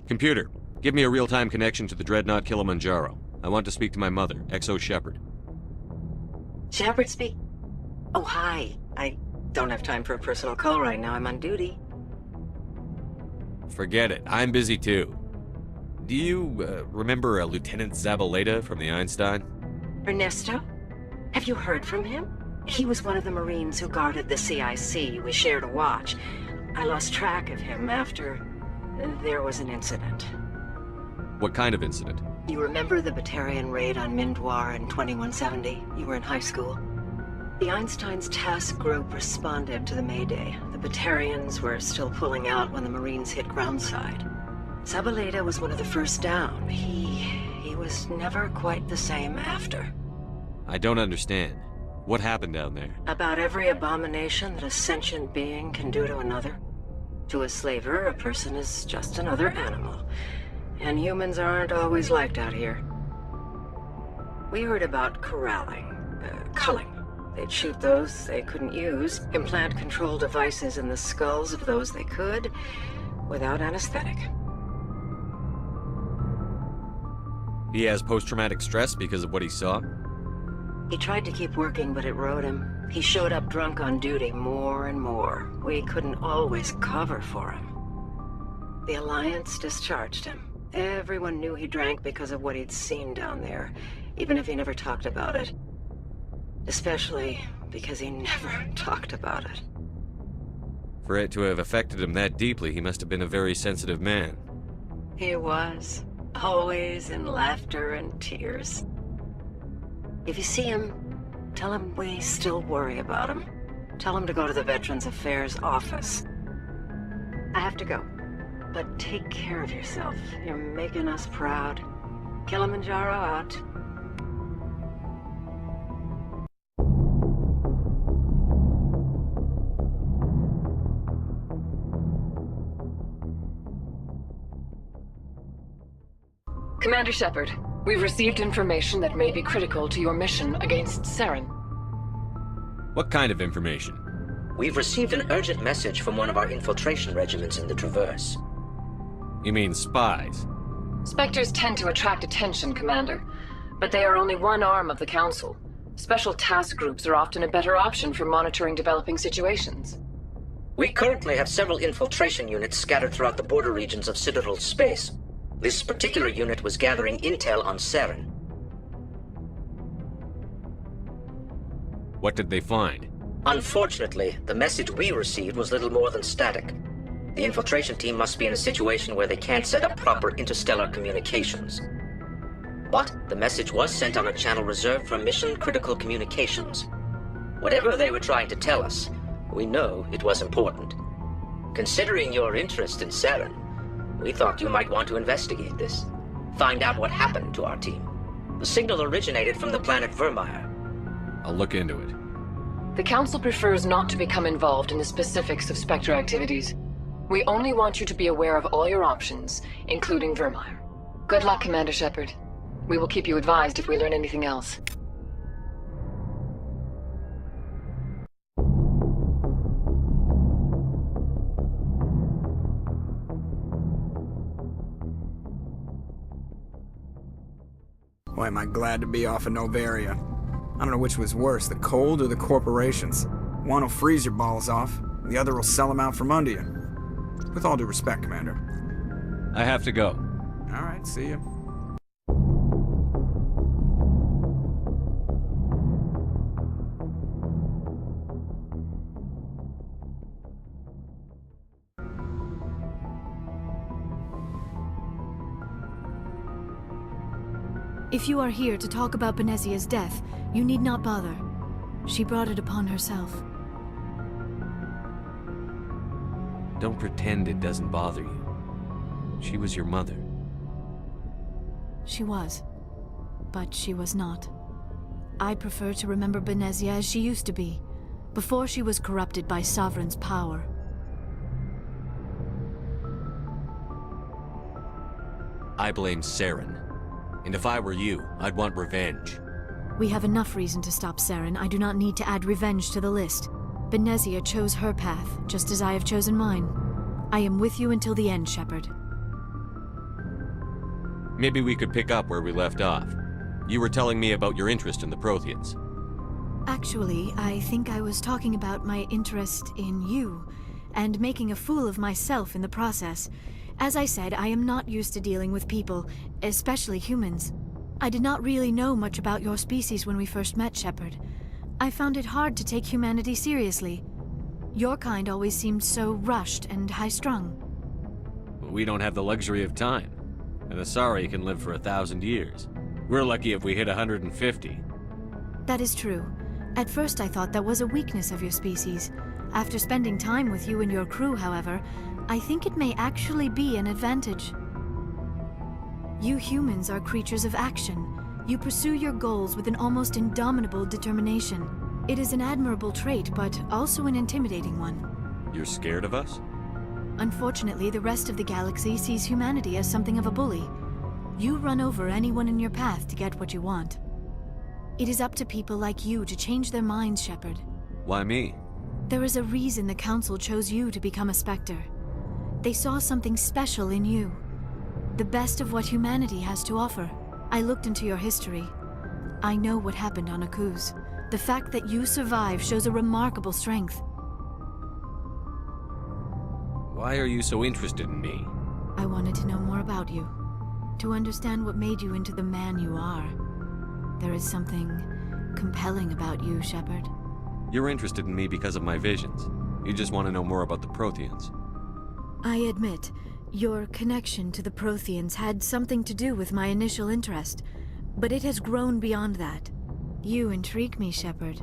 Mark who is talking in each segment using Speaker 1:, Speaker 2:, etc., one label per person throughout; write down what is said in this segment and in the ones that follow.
Speaker 1: Computer, give me a real-time connection to the Dreadnought Kilimanjaro. I want to speak to my mother, XO Shepard.
Speaker 2: Shepard speak? Oh, hi. I don't have time for a personal call right now. I'm on duty.
Speaker 1: Forget it. I'm busy too. Do you remember Lieutenant Zabaleta from the Einstein?
Speaker 2: Ernesto? Have you heard from him? He was one of the Marines who guarded the CIC. We shared a watch. I lost track of him after there was an incident.
Speaker 1: What kind of incident?
Speaker 2: You remember the Batarian raid on Mindwar in 2170? You were in high school. The Einstein's task group responded to the Mayday. The Batarians were still pulling out when the Marines hit groundside. Zabaleta was one of the first down. He was never quite the same after.
Speaker 1: I don't understand. What happened down there?
Speaker 2: About every abomination that a sentient being can do to another. To a slaver, a person is just another animal. And humans aren't always liked out here. We heard about corralling, culling. They'd shoot those they couldn't use, implant control devices in the skulls of those they could, without anesthetic.
Speaker 1: He has post-traumatic stress because of what he saw?
Speaker 2: He tried to keep working, but it rode him. He showed up drunk on duty more and more. We couldn't always cover for him. The Alliance discharged him. Everyone knew he drank because of what he'd seen down there, even if he never talked about it. Especially because he never talked about it.
Speaker 1: For it to have affected him that deeply, he must have been a very sensitive man.
Speaker 2: He was. Always in laughter and tears. If you see him, tell him we still worry about him. Tell him to go to the Veterans Affairs office. I have to go. But take care of yourself. You're making us proud. Kilimanjaro out.
Speaker 3: Commander Shepard, we've received information that may be critical to your mission against Saren.
Speaker 1: What kind of information?
Speaker 4: We've received an urgent message from one of our infiltration regiments in the Traverse.
Speaker 1: You mean spies?
Speaker 3: Spectres tend to attract attention, Commander, but they are only one arm of the Council. Special task groups are often a better option for monitoring developing situations.
Speaker 4: We currently have several infiltration units scattered throughout the border regions of Citadel space. This particular unit was gathering intel on Saren.
Speaker 1: What did they find?
Speaker 4: Unfortunately, the message we received was little more than static. The infiltration team must be in a situation where they can't set up proper interstellar communications. But the message was sent on a channel reserved for mission-critical communications. Whatever they were trying to tell us, we know it was important. Considering your interest in Saren, we thought you might want to investigate this. Find out what happened to our team. The signal originated from the planet Vermeer.
Speaker 1: I'll look into it.
Speaker 3: The Council prefers not to become involved in the specifics of Spectre activities. We only want you to be aware of all your options, including Vermeer. Good luck, Commander Shepard. We will keep you advised if we learn anything else.
Speaker 5: Boy, am I glad to be off of Noveria. I don't know which was worse, the cold or the corporations. One will freeze your balls off, the other will sell them out from under you. With all due respect, Commander.
Speaker 1: I have to go.
Speaker 5: All right, see you.
Speaker 6: If you are here to talk about Benezia's death, you need not bother. She brought it upon herself.
Speaker 1: Don't pretend it doesn't bother you. She was your mother.
Speaker 6: She was. But she was not. I prefer to remember Benezia as she used to be, before she was corrupted by Sovereign's power.
Speaker 1: I blame Saren. And if I were you, I'd want revenge.
Speaker 6: We have enough reason to stop Saren. I do not need to add revenge to the list. Benezia chose her path, just as I have chosen mine. I am with you until the end, Shepard.
Speaker 1: Maybe we could pick up where we left off. You were telling me about your interest in the Protheans.
Speaker 6: Actually, I think I was talking about my interest in you, and making a fool of myself in the process. As I said, I am not used to dealing with people, especially humans. I did not really know much about your species when we first met, Shepard. I found it hard to take humanity seriously. Your kind always seemed so rushed and high-strung.
Speaker 1: We don't have the luxury of time. An Asari can live for 1,000 years. We're lucky if we hit 150.
Speaker 6: That is true. At first I thought that was a weakness of your species. After spending time with you and your crew, however, I think it may actually be an advantage. You humans are creatures of action. You pursue your goals with an almost indomitable determination. It is an admirable trait, but also an intimidating one.
Speaker 1: You're scared of us?
Speaker 6: Unfortunately, the rest of the galaxy sees humanity as something of a bully. You run over anyone in your path to get what you want. It is up to people like you to change their minds, Shepard.
Speaker 1: Why me?
Speaker 6: There is a reason the Council chose you to become a Spectre. They saw something special in you. The best of what humanity has to offer. I looked into your history. I know what happened on Akuz. The fact that you survived shows a remarkable strength.
Speaker 1: Why are you so interested in me?
Speaker 6: I wanted to know more about you. To understand what made you into the man you are. There is something compelling about you, Shepard.
Speaker 1: You're interested in me because of my visions. You just want to know more about the Protheans.
Speaker 6: I admit, your connection to the Protheans had something to do with my initial interest, but it has grown beyond that. You intrigue me, Shepard,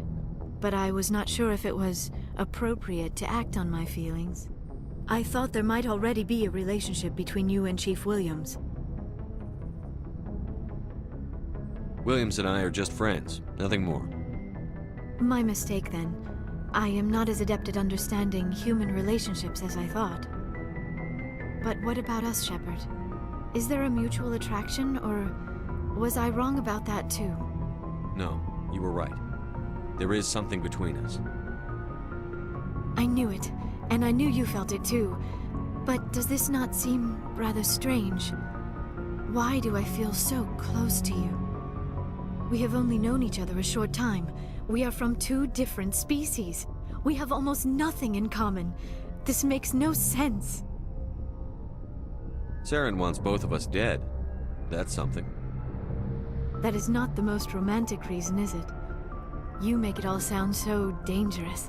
Speaker 6: but I was not sure if it was appropriate to act on my feelings. I thought there might already be a relationship between you and Chief Williams.
Speaker 1: Williams and I are just friends, nothing more.
Speaker 6: My mistake, then. I am not as adept at understanding human relationships as I thought. But what about us, Shepard? Is there a mutual attraction, or was I wrong about that too?
Speaker 1: No, you were right. There is something between us.
Speaker 6: I knew it, and I knew you felt it too. But does this not seem rather strange? Why do I feel so close to you? We have only known each other a short time. We are from two different species. We have almost nothing in common. This makes no sense.
Speaker 1: Saren wants both of us dead. That's something.
Speaker 6: That is not the most romantic reason, is it? You make it all sound so dangerous.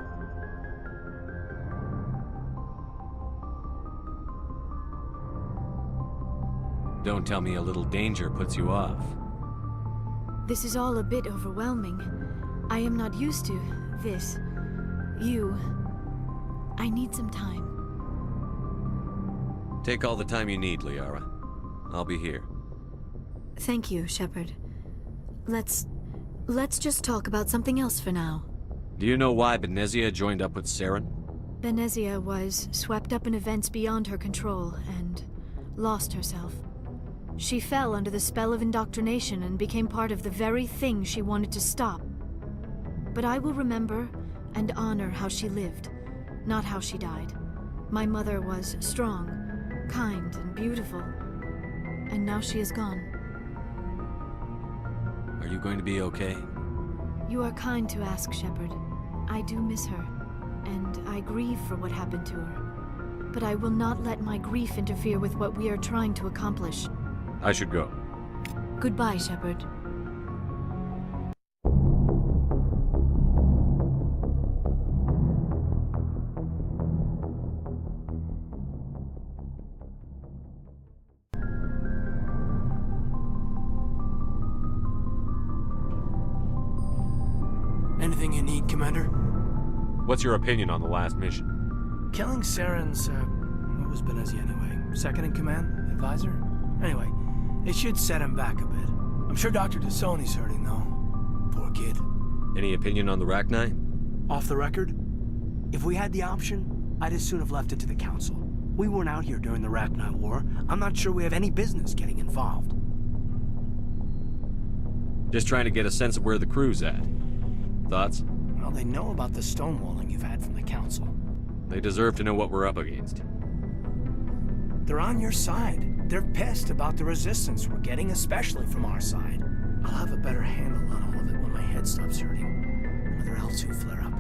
Speaker 1: Don't tell me a little danger puts you off.
Speaker 6: This is all a bit overwhelming. I am not used to this. I need some time.
Speaker 1: Take all the time you need, Liara. I'll be here.
Speaker 6: Thank you, Shepard. Let's just talk about something else for now.
Speaker 1: Do you know why Benezia joined up with Saren?
Speaker 6: Benezia was swept up in events beyond her control and lost herself. She fell under the spell of indoctrination and became part of the very thing she wanted to stop. But I will remember and honor how she lived, not how she died. My mother was strong, kind, and beautiful, and now she is gone.
Speaker 1: Are you going to be okay?
Speaker 6: You are kind to ask, Shepard. I do miss her, and I grieve for what happened to her. But I will not let my grief interfere with what we are trying to accomplish.
Speaker 1: I should go.
Speaker 6: Goodbye, Shepard.
Speaker 7: Anything you need, Commander?
Speaker 1: What's your opinion on the last mission?
Speaker 7: Killing Saren's, what was Benezia anyway? Second in command? Advisor? Anyway, it should set him back a bit. I'm sure Dr. Tassoni's hurting, though. Poor kid.
Speaker 1: Any opinion on the Rachni?
Speaker 7: Off the record? If we had the option, I'd as soon have left it to the Council. We weren't out here during the Rachni War. I'm not sure we have any business getting involved.
Speaker 1: Just trying to get a sense of where the crew's at. Thoughts?
Speaker 7: Well, they know about the stonewalling you've had from the Council.
Speaker 1: They deserve to know what we're up against.
Speaker 7: They're on your side. They're pissed about the resistance we're getting, especially from our side. I'll have a better handle on all of it when my head stops hurting. Another L2 flare-up.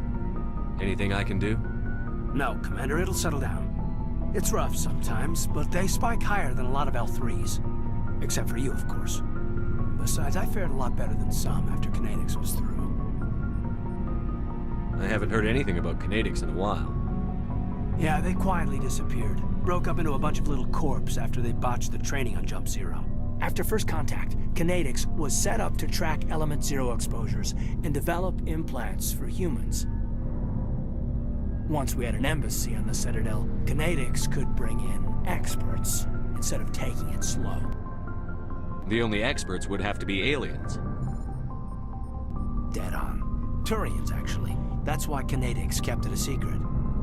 Speaker 1: Anything I can do?
Speaker 7: No, Commander, it'll settle down. It's rough sometimes, but they spike higher than a lot of L3s. Except for you, of course. Besides, I fared a lot better than some after Kinetics was through.
Speaker 1: I haven't heard anything about Kinetics in a while.
Speaker 7: Yeah, they quietly disappeared. Broke up into a bunch of little corps after they botched the training on Jump Zero. After first contact, Kinetics was set up to track Element Zero exposures and develop implants for humans. Once we had an embassy on the Citadel, Kinetics could bring in experts instead of taking it slow.
Speaker 1: The only experts would have to be aliens.
Speaker 7: Dead on. Turians, actually. That's why Kinetics kept it a secret.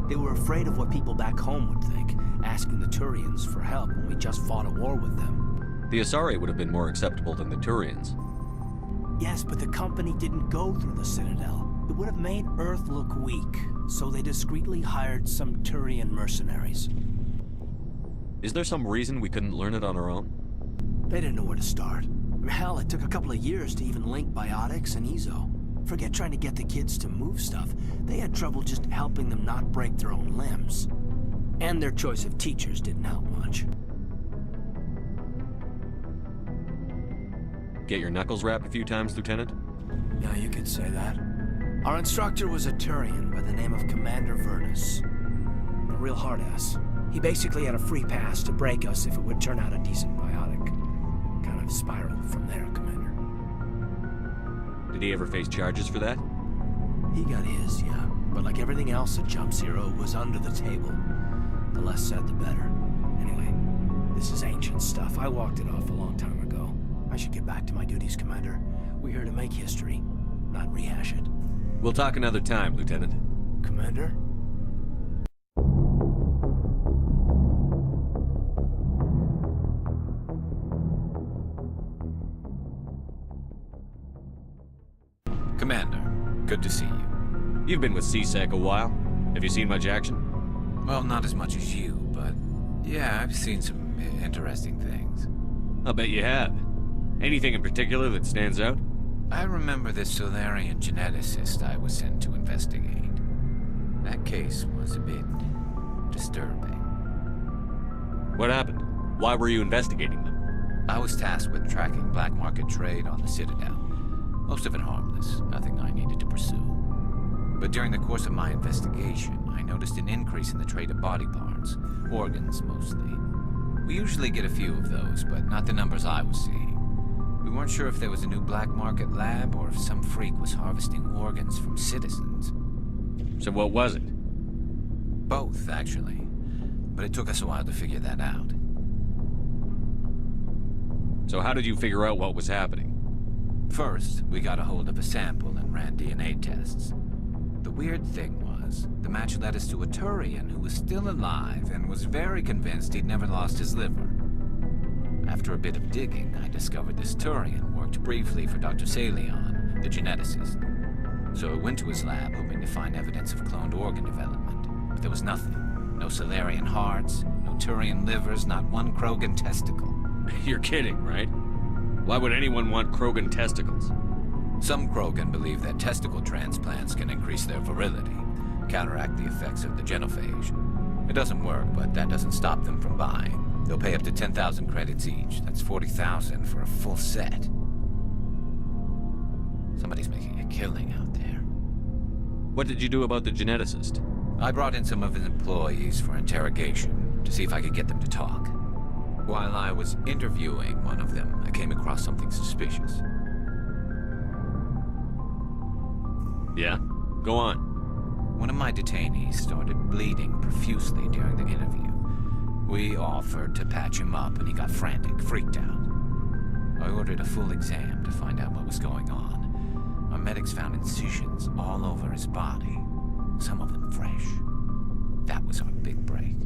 Speaker 7: They were afraid of what people back home would think, asking the Turians for help when we just fought a war with them.
Speaker 1: The Asari would have been more acceptable than the Turians.
Speaker 7: Yes, but the company didn't go through the Citadel. It would have made Earth look weak, so they discreetly hired some Turian mercenaries.
Speaker 1: Is there some reason we couldn't learn it on our own?
Speaker 7: They didn't know where to start. Hell, it took a couple of years to even link biotics and Ezo. Forget trying to get the kids to move stuff. They had trouble just helping them not break their own limbs. And their choice of teachers didn't help much.
Speaker 1: Get your knuckles rapped a few times, Lieutenant?
Speaker 7: Yeah, you could say that. Our instructor was a Turian by the name of Commander Vernus. A real hard-ass. He basically had a free pass to break us if it would turn out a decent biotic. Kind of spiraled from there, Commander.
Speaker 1: Did he ever face charges for that?
Speaker 7: He got his, yeah. But like everything else at Jump Zero, it was under the table. The less said, the better. Anyway, this is ancient stuff. I walked it off a long time ago. I should get back to my duties, Commander. We're here to make history, not rehash it.
Speaker 1: We'll talk another time, Lieutenant.
Speaker 7: Commander?
Speaker 8: Commander, good to see you.
Speaker 1: You've been with CSEC a while. Have you seen much action?
Speaker 8: Well, not as much as you, but yeah, I've seen some interesting things.
Speaker 1: I'll bet you have. Anything in particular that stands out?
Speaker 8: I remember this Solarian geneticist I was sent to investigate. That case was a bit disturbing.
Speaker 1: What happened? Why were you investigating them?
Speaker 8: I was tasked with tracking black market trade on the Citadel. Most of it harmless, nothing I needed to pursue. But during the course of my investigation, I noticed an increase in the trade of body parts, organs mostly. We usually get a few of those, but not the numbers I was seeing. We weren't sure if there was a new black market lab or if some freak was harvesting organs from citizens.
Speaker 1: So what was it?
Speaker 8: Both, actually. But it took us a while to figure that out.
Speaker 1: So how did you figure out what was happening?
Speaker 8: First, we got a hold of a sample and ran DNA tests. The weird thing was, the match led us to a Turian who was still alive and was very convinced he'd never lost his liver. After a bit of digging, I discovered this Turian worked briefly for Dr. Salion, the geneticist. So I went to his lab hoping to find evidence of cloned organ development. But there was nothing. No Solarian hearts, no Turian livers, not one Krogan testicle.
Speaker 1: You're kidding, right? Why would anyone want Krogan testicles?
Speaker 8: Some Krogan believe that testicle transplants can increase their virility, counteract the effects of the genophage. It doesn't work, but that doesn't stop them from buying. They'll pay up to 10,000 credits each. That's 40,000 for a full set. Somebody's making a killing out there.
Speaker 1: What did you do about the geneticist?
Speaker 8: I brought in some of his employees for interrogation to see if I could get them to talk. While I was interviewing one of them, I came across something suspicious.
Speaker 1: Yeah? Go on.
Speaker 8: One of my detainees started bleeding profusely during the interview. We offered to patch him up, and he got frantic, freaked out. I ordered a full exam to find out what was going on. Our medics found incisions all over his body, some of them fresh. That was our big break.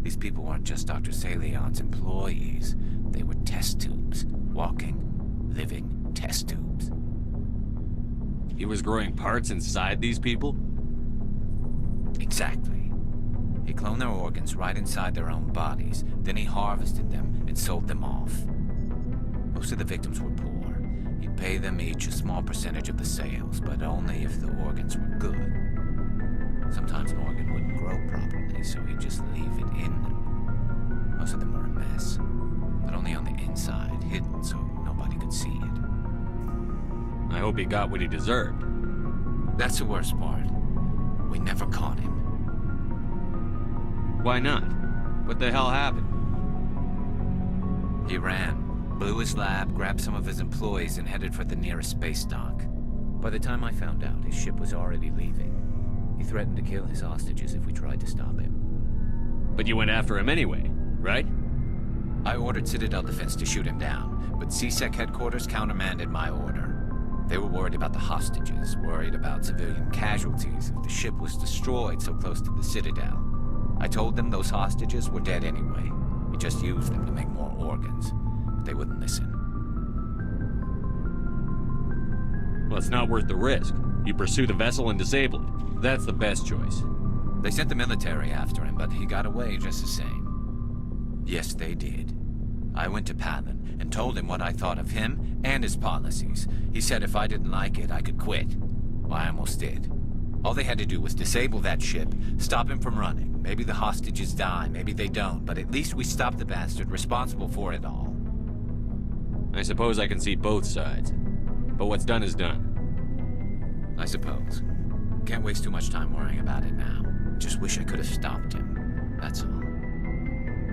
Speaker 8: These people weren't just Dr. Salion's employees. They were test tubes. Walking, living test tubes.
Speaker 1: He was growing parts inside these people?
Speaker 8: Exactly. He cloned their organs right inside their own bodies. Then he harvested them and sold them off. Most of the victims were poor. He'd pay them each a small percentage of the sales, but only if the organs were good. Sometimes an organ wouldn't grow properly, so he'd just leave it in them. Most of them were a mess, but only on the inside, hidden so nobody could see it.
Speaker 1: I hope he got what he deserved.
Speaker 8: That's the worst part. We never caught him.
Speaker 1: Why not? What the hell happened?
Speaker 8: He ran, blew his lab, grabbed some of his employees, and headed for the nearest space dock. By the time I found out, his ship was already leaving. He threatened to kill his hostages if we tried to stop him.
Speaker 1: But you went after him anyway, right?
Speaker 8: I ordered Citadel Defense to shoot him down, but CSEC headquarters countermanded my order. They were worried about the hostages, worried about civilian casualties if the ship was destroyed so close to the Citadel. I told them those hostages were dead anyway. We just used them to make more organs, but they wouldn't listen.
Speaker 1: Well, it's not worth the risk. You pursue the vessel and disable it. That's the best choice.
Speaker 8: They sent the military after him, but he got away just the same. Yes, they did. I went to Palin and told him what I thought of him and his policies. He said if I didn't like it, I could quit. Well, I almost did. All they had to do was disable that ship, stop him from running. Maybe the hostages die, maybe they don't, but at least we stopped the bastard responsible for it all.
Speaker 1: I suppose I can see both sides. But what's done is done.
Speaker 8: I suppose. Can't waste too much time worrying about it now. Just wish I could have stopped him. That's all.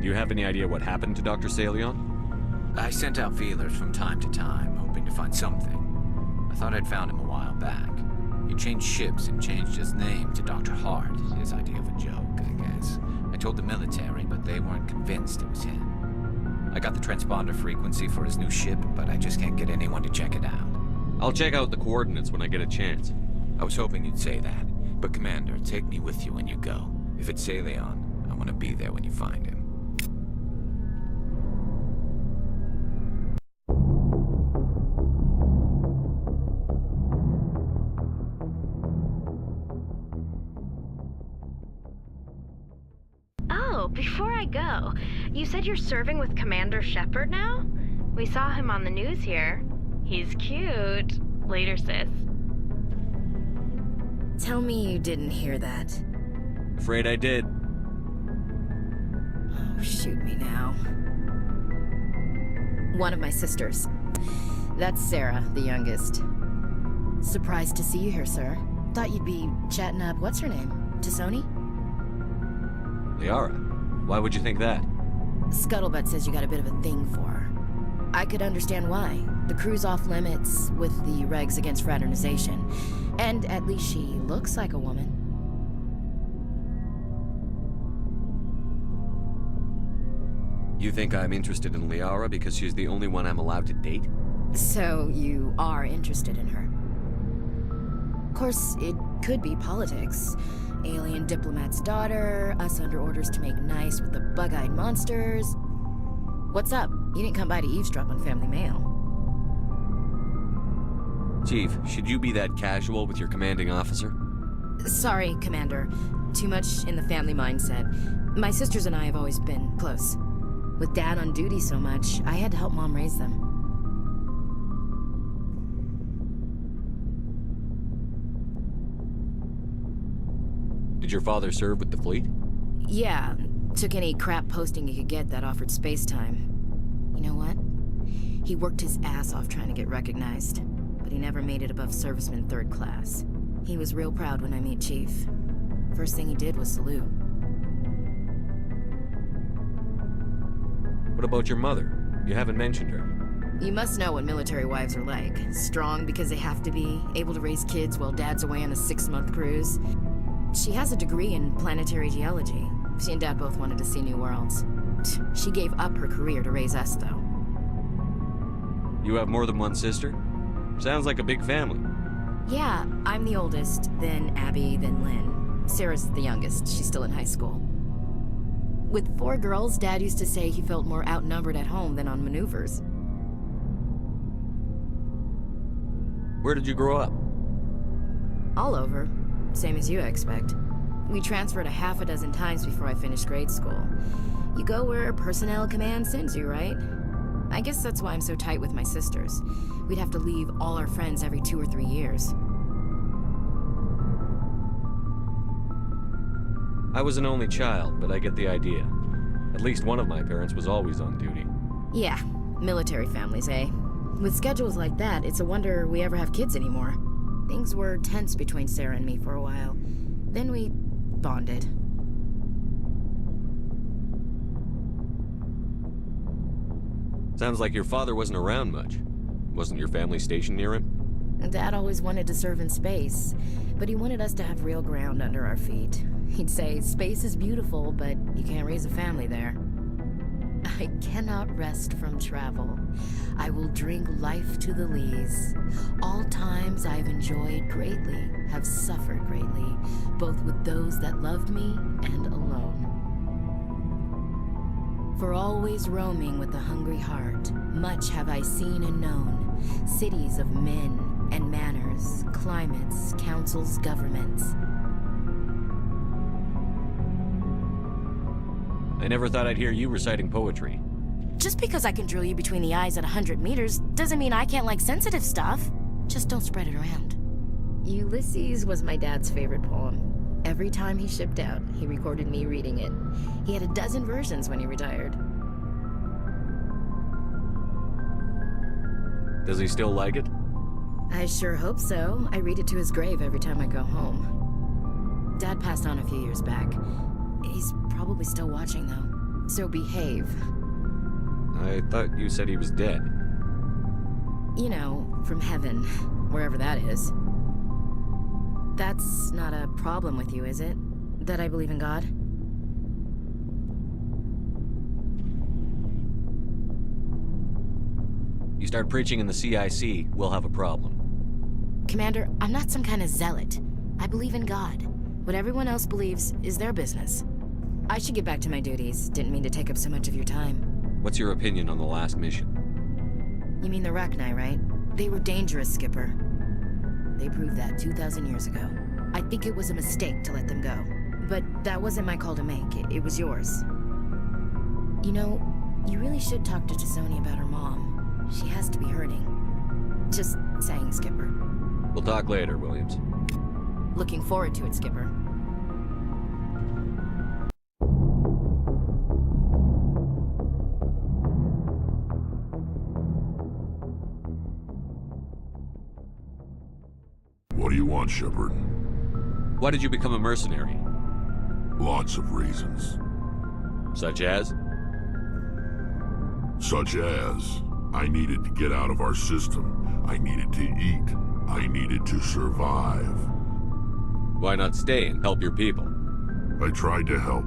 Speaker 1: Do you have any idea what happened to Dr. Salion?
Speaker 8: I sent out feelers from time to time, hoping to find something. I thought I'd found him a while back. He changed ships and changed his name to Dr. Hart, his idea of a joke, I guess. I told the military, but they weren't convinced it was him. I got the transponder frequency for his new ship, but I just can't get anyone to check it out.
Speaker 1: I'll check out the coordinates when I get a chance.
Speaker 8: I was hoping you'd say that, but Commander, take me with you when you go. If it's Salion, I want to be there when you find him.
Speaker 9: Before I go, you said you're serving with Commander Shepard now? We saw him on the news here. He's cute. Later, sis.
Speaker 10: Tell me you didn't hear that.
Speaker 1: Afraid I did.
Speaker 10: Oh, shoot me now. One of my sisters. That's Sarah, the youngest. Surprised to see you here, sir. Thought you'd be chatting up, what's her name? Tassoni?
Speaker 1: Liara. Why would you think that?
Speaker 10: Scuttlebutt says you got a bit of a thing for her. I could understand why. The crew's off limits with the regs against fraternization. And at least she looks like a woman.
Speaker 1: You think I'm interested in Liara because she's the only one I'm allowed to date?
Speaker 10: So you are interested in her? Of course, it could be politics. Alien diplomat's daughter, us under orders to make nice with the bug-eyed monsters. What's up? You didn't come by to eavesdrop on family mail.
Speaker 1: Chief, should you be that casual with your commanding officer?
Speaker 10: Sorry, Commander. Too much in the family mindset. My sisters and I have always been close. With Dad on duty so much, I had to help Mom raise them.
Speaker 1: Did your father serve with the fleet?
Speaker 10: Yeah, took any crap posting he could get that offered space time. You know what? He worked his ass off trying to get recognized, but he never made it above serviceman 3rd class. He was real proud when I met Chief. First thing he did was salute.
Speaker 1: What about your mother? You haven't mentioned her.
Speaker 10: You must know what military wives are like. Strong because they have to be, able to raise kids while Dad's away on a 6-month cruise. She has a degree in planetary geology. She and Dad both wanted to see new worlds. She gave up her career to raise us, though.
Speaker 1: You have more than one sister? Sounds like a big family.
Speaker 10: Yeah, I'm the oldest, then Abby, then Lynn. Sarah's the youngest. She's still in high school. With 4 girls, Dad used to say he felt more outnumbered at home than on maneuvers.
Speaker 1: Where did you grow up?
Speaker 10: All over. Same as you, I expect. We transferred a half a dozen times before I finished grade school. You go where personnel command sends you, right? I guess that's why I'm so tight with my sisters. We'd have to leave all our friends every 2 or 3 years.
Speaker 1: I was an only child, but I get the idea. At least one of my parents was always on duty.
Speaker 10: Yeah, military families, eh? With schedules like that, it's a wonder we ever have kids anymore. Things were tense between Sarah and me for a while. Then we bonded.
Speaker 1: Sounds like your father wasn't around much. Wasn't your family stationed near him?
Speaker 10: Dad always wanted to serve in space, but he wanted us to have real ground under our feet. He'd say, space is beautiful, but you can't raise a family there. I cannot rest from travel. I will drink life to the lees. All times I've enjoyed greatly, have suffered greatly, both with those that loved me and alone. For always roaming with a hungry heart, much have I seen and known, cities of men and manners, climates, councils, governments.
Speaker 1: I never thought I'd hear you reciting poetry.
Speaker 10: Just because I can drill you between the eyes at 100 meters doesn't mean I can't like sensitive stuff. Just don't spread it around. Ulysses was my dad's favorite poem. Every time he shipped out, he recorded me reading it. He had a dozen versions when he retired.
Speaker 1: Does he still like it?
Speaker 10: I sure hope so. I read it to his grave every time I go home. Dad passed on a few years back. He's probably still watching, though. So behave.
Speaker 1: I thought you said he was dead.
Speaker 10: You know, from heaven, wherever that is. That's not a problem with you, is it? That I believe in God?
Speaker 1: You start preaching in the CIC, we'll have a problem.
Speaker 10: Commander, I'm not some kind of zealot. I believe in God. What everyone else believes is their business. I should get back to my duties. Didn't mean to take up so much of your time.
Speaker 1: What's your opinion on the last mission?
Speaker 10: You mean the Rachni, right? They were dangerous, Skipper. They proved that 2,000 years ago. I think it was a mistake to let them go. But that wasn't my call to make. It was yours. You know, you really should talk to Chisoni about her mom. She has to be hurting. Just saying, Skipper.
Speaker 1: We'll talk later, Williams.
Speaker 10: Looking forward to it, Skipper.
Speaker 11: What do you want, Shepard?
Speaker 1: Why did you become a mercenary?
Speaker 11: Lots of reasons.
Speaker 1: Such as?
Speaker 11: Such as, I needed to get out of our system. I needed to eat. I needed to survive.
Speaker 1: Why not stay and help your people?
Speaker 11: I tried to help.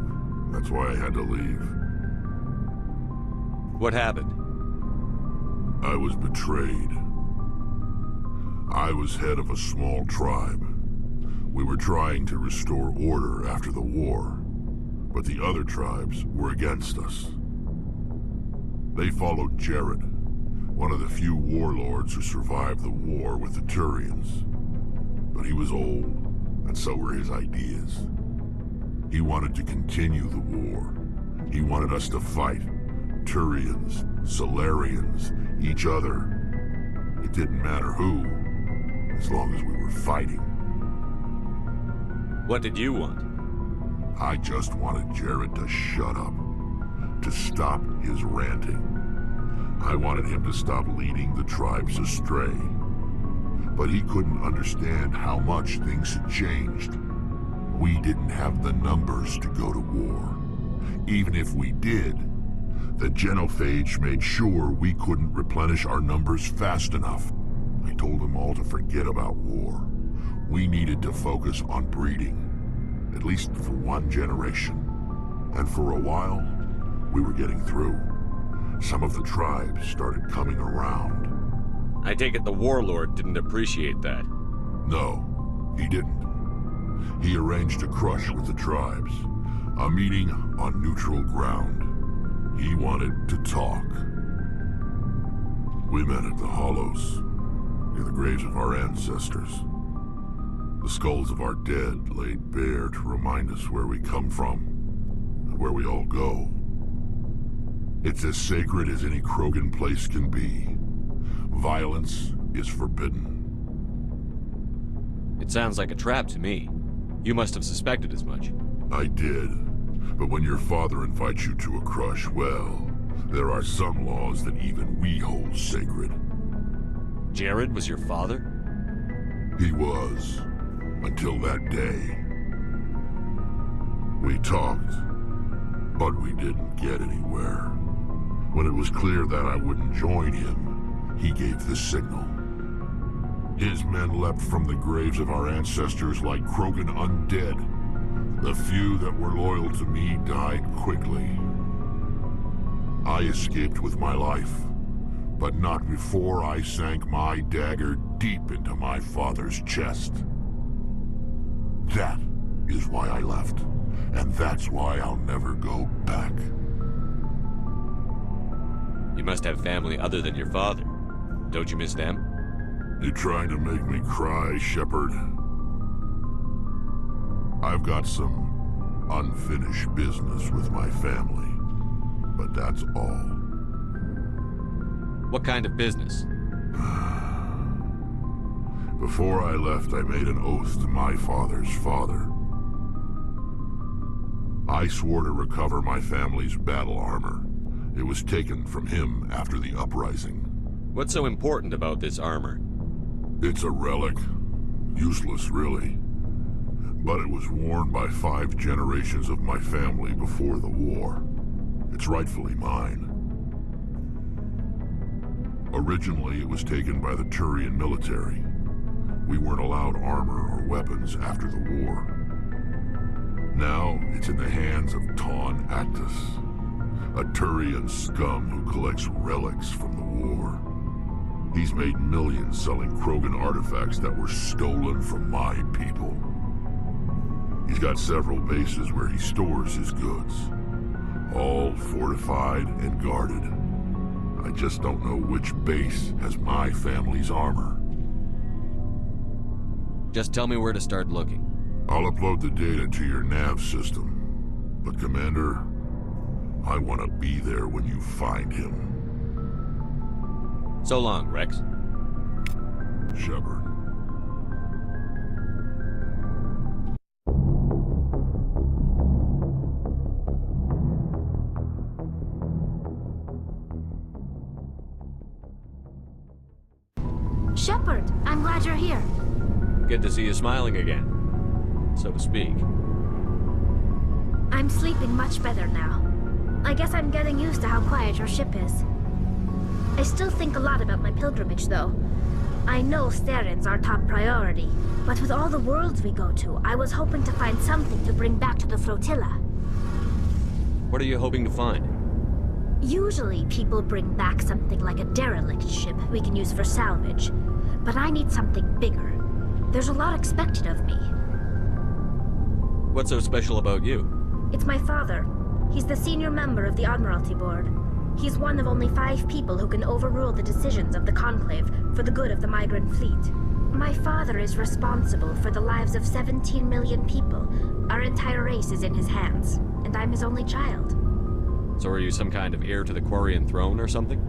Speaker 11: That's why I had to leave.
Speaker 1: What happened?
Speaker 11: I was betrayed. I was head of a small tribe. We were trying to restore order after the war, but the other tribes were against us. They followed Jared, one of the few warlords who survived the war with the Turians. But he was old, and so were his ideas. He wanted to continue the war. He wanted us to fight. Turians, Solarians, each other. It didn't matter who, as long as we were fighting.
Speaker 1: What did you want?
Speaker 11: I just wanted Jared to shut up, to stop his ranting. I wanted him to stop leading the tribes astray. But he couldn't understand how much things had changed. We didn't have the numbers to go to war. Even if we did, the genophage made sure we couldn't replenish our numbers fast enough. I told them all to forget about war. We needed to focus on breeding, at least for one generation. And for a while, we were getting through. Some of the tribes started coming around.
Speaker 1: I take it the warlord didn't appreciate that.
Speaker 11: No, he didn't. He arranged a crush with the tribes, a meeting on neutral ground. He wanted to talk. We met at the Hollows, near the graves of our ancestors. The skulls of our dead laid bare to remind us where we come from, and where we all go. It's as sacred as any Krogan place can be. Violence is forbidden.
Speaker 1: It sounds like a trap to me. You must have suspected as much.
Speaker 11: I did. But when your father invites you to a crush, well, there are some laws that even we hold sacred.
Speaker 1: Jared was your father?
Speaker 11: He was. Until that day. We talked, but we didn't get anywhere. When it was clear that I wouldn't join him, he gave the signal. His men leapt from the graves of our ancestors like Krogan undead. The few that were loyal to me died quickly. I escaped with my life, but not before I sank my dagger deep into my father's chest. That is why I left, and that's why I'll never go back.
Speaker 1: You must have family other than your father. Don't you miss them?
Speaker 11: You trying to make me cry, Shepard? I've got some unfinished business with my family, but that's all.
Speaker 1: What kind of business?
Speaker 11: Before I left, I made an oath to my father's father. I swore to recover my family's battle armor. It was taken from him after the uprising.
Speaker 1: What's so important about this armor?
Speaker 11: It's a relic. Useless, really. But it was worn by 5 generations of my family before the war. It's rightfully mine. Originally, it was taken by the Turian military. We weren't allowed armor or weapons after the war. Now, it's in the hands of Taun Actus, a Turian scum who collects relics from the war. He's made millions selling Krogan artifacts that were stolen from my people. He's got several bases where he stores his goods, all fortified and guarded. I just don't know which base has my family's armor.
Speaker 1: Just tell me where to start looking.
Speaker 11: I'll upload the data to your nav system. But Commander, I want to be there when you find him.
Speaker 1: So long, Wrex.
Speaker 11: Shepard.
Speaker 12: Shepard, I'm glad you're here.
Speaker 1: Good to see you smiling again, so to speak.
Speaker 12: I'm sleeping much better now. I guess I'm getting used to how quiet your ship is. I still think a lot about my pilgrimage, though. I know Steren's our top priority, but with all the worlds we go to, I was hoping to find something to bring back to the flotilla.
Speaker 1: What are you hoping to find?
Speaker 12: Usually, people bring back something like a derelict ship we can use for salvage, but I need something bigger. There's a lot expected of me.
Speaker 1: What's so special about you?
Speaker 12: It's my father. He's the senior member of the Admiralty Board. He's one of only 5 people who can overrule the decisions of the Conclave for the good of the migrant fleet. My father is responsible for the lives of 17 million people. Our entire race is in his hands, and I'm his only child.
Speaker 1: So are you some kind of heir to the Quarian throne or something?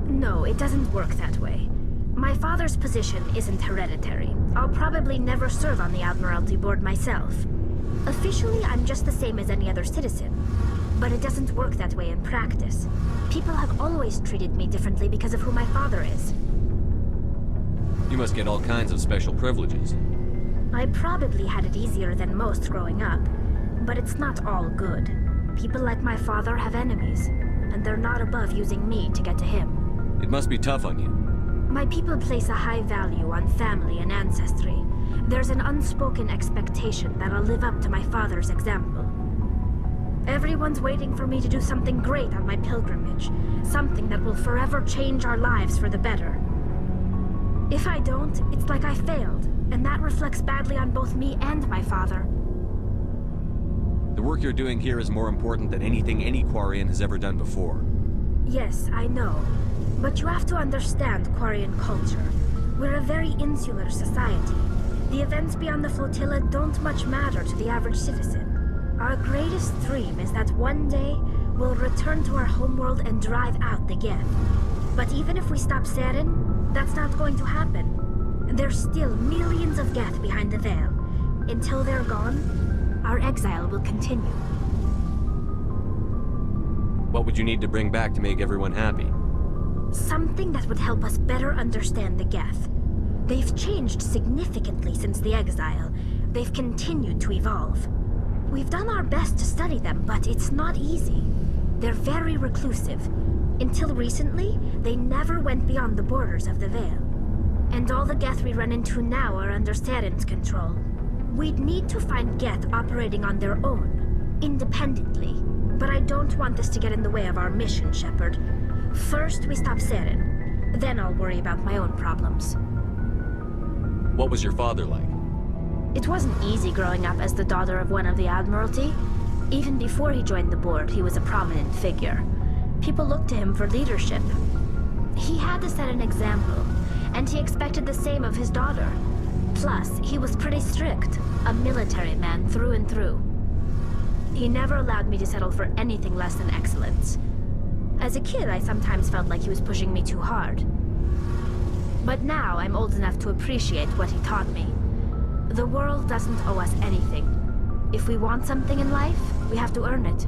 Speaker 12: No, it doesn't work that way. My father's position isn't hereditary. I'll probably never serve on the Admiralty Board myself. Officially, I'm just the same as any other citizen. But it doesn't work that way in practice. People have always treated me differently because of who my father is.
Speaker 1: You must get all kinds of special privileges.
Speaker 12: I probably had it easier than most growing up, but it's not all good. People like my father have enemies, and they're not above using me to get to him.
Speaker 1: It must be tough on you.
Speaker 12: My people place a high value on family and ancestry. There's an unspoken expectation that I'll live up to my father's example. Everyone's waiting for me to do something great on my pilgrimage, something that will forever change our lives for the better. If I don't, it's like I failed, and that reflects badly on both me and my father.
Speaker 1: The work you're doing here is more important than anything any Quarian has ever done before.
Speaker 12: Yes, I know. But you have to understand Quarian culture. We're a very insular society. The events beyond the flotilla don't much matter to the average citizen. Our greatest dream is that one day we'll return to our homeworld and drive out the Geth. But even if we stop Saren, that's not going to happen. There's still millions of Geth behind the veil. Until they're gone, our exile will continue.
Speaker 1: What would you need to bring back to make everyone happy?
Speaker 12: Something that would help us better understand the Geth. They've changed significantly since the exile. They've continued to evolve. We've done our best to study them, but it's not easy. They're very reclusive. Until recently, they never went beyond the borders of the Veil. And all the Geth we run into now are under Saren's control. We'd need to find Geth operating on their own, independently. But I don't want this to get in the way of our mission, Shepard. First, we stop Saren. Then I'll worry about my own problems.
Speaker 1: What was your father like?
Speaker 12: It wasn't easy growing up as the daughter of one of the Admiralty. Even before he joined the board, he was a prominent figure. People looked to him for leadership. He had to set an example, and he expected the same of his daughter. Plus, he was pretty strict, a military man through and through. He never allowed me to settle for anything less than excellence. As a kid, I sometimes felt like he was pushing me too hard. But now I'm old enough to appreciate what he taught me. The world doesn't owe us anything. If we want something in life, we have to earn it.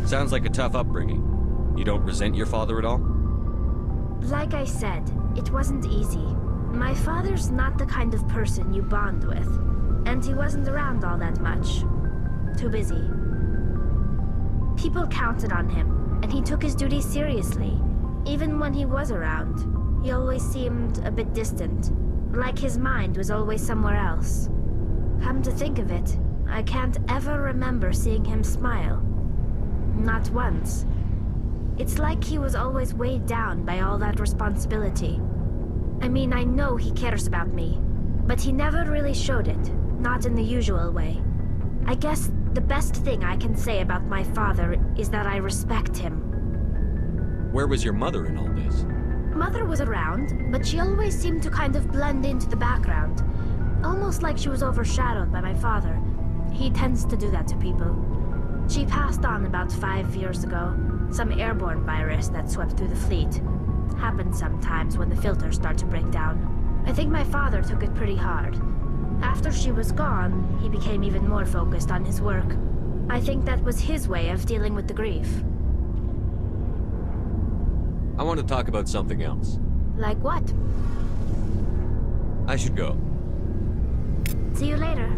Speaker 1: Sounds like a tough upbringing. You don't resent your father at all?
Speaker 12: Like I said, it wasn't easy. My father's not the kind of person you bond with, and he wasn't around all that much. Too busy. People counted on him, and he took his duties seriously. Even when he was around, he always seemed a bit distant, like his mind was always somewhere else. Come to think of it, I can't ever remember seeing him smile. Not once. It's like he was always weighed down by all that responsibility. I mean, I know he cares about me, but he never really showed it, not in the usual way. I guess the best thing I can say about my father is that I respect him.
Speaker 1: Where was your mother in all this?
Speaker 12: Mother was around, but she always seemed to kind of blend into the background. Almost like she was overshadowed by my father. He tends to do that to people. She passed on about 5 years ago. Some airborne virus that swept through the fleet. Happens sometimes when the filters start to break down. I think my father took it pretty hard. After she was gone, he became even more focused on his work. I think that was his way of dealing with the grief.
Speaker 1: I want to talk about something else.
Speaker 12: Like what?
Speaker 1: I should go.
Speaker 12: See you later.